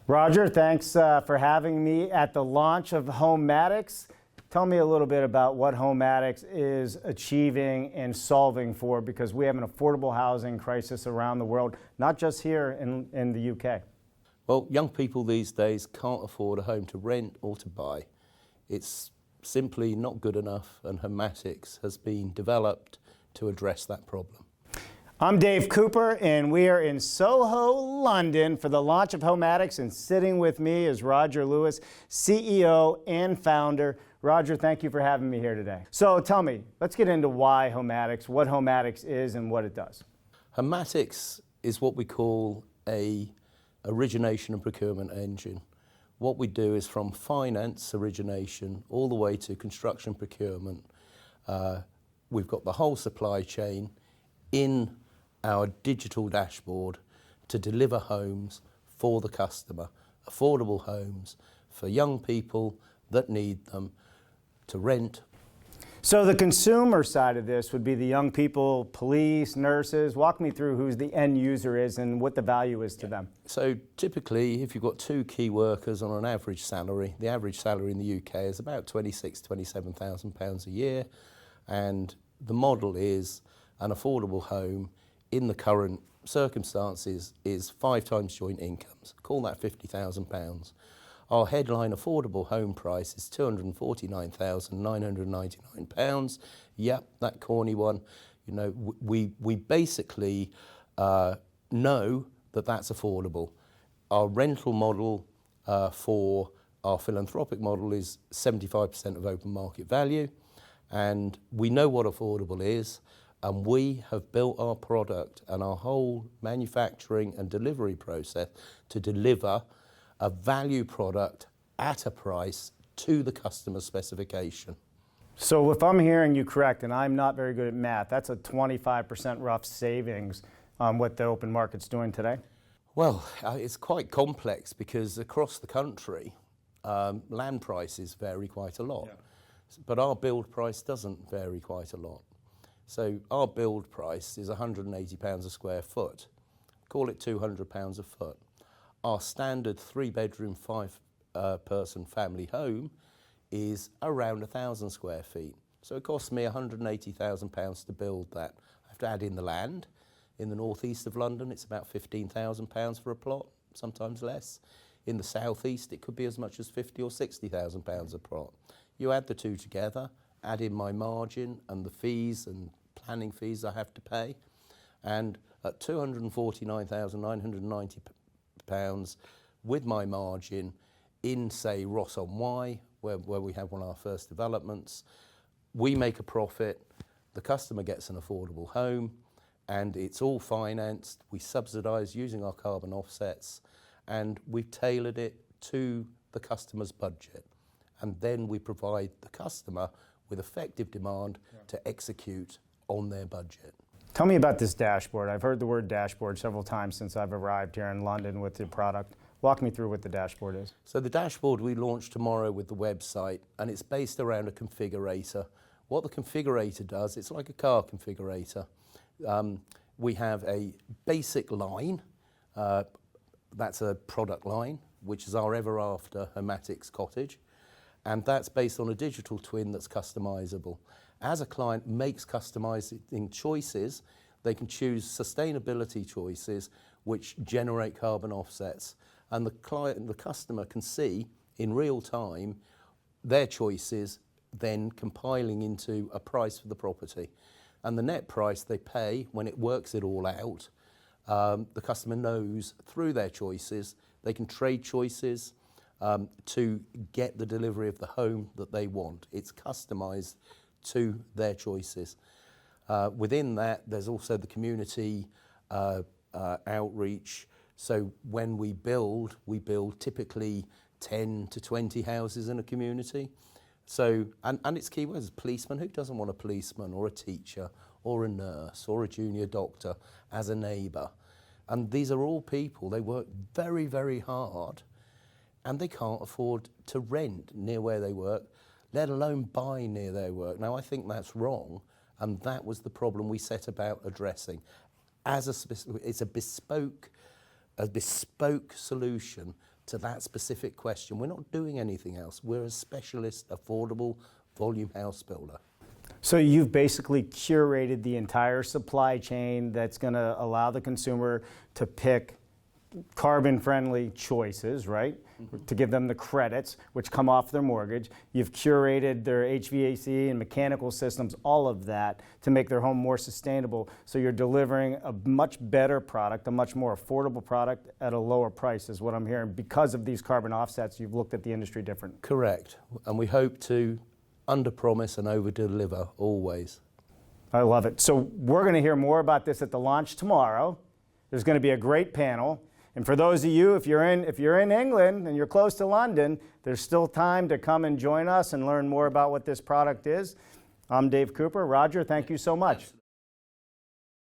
Roger, thanks for having me at the launch of Home Founderix. Tell me a little bit about what Home Founderix is achieving and solving for, because we have an affordable housing crisis around the world, not just here in the UK. Well, young people these days can't afford a home to rent or to buy. It's simply not good enough, and Home Founderix has been developed to address that problem. I'm Dave Cooper, and we are in Soho, London for the launch of Home Founderix, and sitting with me is Roger Lewis, CEO and founder. Roger, thank you for having me here today. So tell me, let's get into why Home Founderix, what Home Founderix is and what it does. Home Founderix is what we call a origination and procurement engine. What we do is from finance origination all the way to construction procurement. We've got the whole supply chain in our digital dashboard to deliver homes for the customer, affordable homes for young people that need them to rent. So the consumer side of this would be the young people, police, nurses. Walk me through who the end user is and what the value is to them. So typically, if you've got two key workers on an average salary, the average salary in the UK is about £26,000 to £27,000 a year, and the model is an affordable home in the current circumstances is 5 times joint incomes. Call that £50,000. Our headline affordable home price is £249,999. Yep, that corny one. You know, we basically know that that's affordable. Our rental model for our philanthropic model is 75% of open market value, and we know what affordable is. And we have built our product and our whole manufacturing and delivery process to deliver a value product at a price to the customer specification. So if I'm hearing you correct, and I'm not very good at math, that's a 25% rough savings on what the open market's doing today? Well, it's quite complex because across the country, land prices vary quite a lot. Yeah. But our build price doesn't vary quite a lot. So our build price is £180 a square foot. Call it £200 a foot. Our standard 3-bedroom, 5-person family home is around 1,000 square feet. So it costs me £180,000 to build that. I have to add in the land. In the northeast of London, it's about £15,000 for a plot, sometimes less. In the southeast, it could be as much as £50,000 or £60,000 a plot. You add the two together, add in my margin and the fees and planning fees I have to pay, and at £249,990 with my margin in, say, Ross on Wye, where we have one of our first developments, we make a profit, the customer gets an affordable home, and it's all financed. We subsidise using our carbon offsets, and we've tailored it to the customer's budget. And then we provide the customer with effective demand to execute on their budget. Tell me about this dashboard. I've heard the word dashboard several times since I've arrived here in London with the product. Walk me through what the dashboard is. So the dashboard we launch tomorrow with the website, and it's based around a configurator. What the configurator does, it's like a car configurator. We have a basic line, that's a product line, which is our ever after Home Founderix cottage. And that's based on a digital twin that's customizable. As a client makes customizing choices, they can choose sustainability choices which generate carbon offsets. And the client and the customer can see in real time their choices then compiling into a price for the property. And the net price they pay when it works it all out, the customer knows through their choices, they can trade choices, to get the delivery of the home that they want. It's customised to their choices. Within that, there's also the community outreach. So when we build typically 10 to 20 houses in a community. So, and it's keywords, policeman. Who doesn't want a policeman or a teacher or a nurse or a junior doctor as a neighbour? And these are all people, they work very, very hard, and they can't afford to rent near where they work, let alone buy near their work. Now, I think that's wrong, and that was the problem we set about addressing. It's a bespoke solution to that specific question. We're not doing anything else. We're a specialist, affordable volume house builder. So you've basically curated the entire supply chain that's going to allow the consumer to pick carbon-friendly choices, right? Mm-hmm. To give them the credits, which come off their mortgage. You've curated their HVAC and mechanical systems, all of that, to make their home more sustainable. So you're delivering a much better product, a much more affordable product at a lower price, is what I'm hearing. Because of these carbon offsets, you've looked at the industry different. Correct. And we hope to under-promise and over-deliver always. I love it. So we're going to hear more about this at the launch tomorrow. There's going to be a great panel. And for those of you, if you're in England and you're close to London, there's still time to come and join us and learn more about what this product is. I'm Dave Cooper. Roger, thank you so much.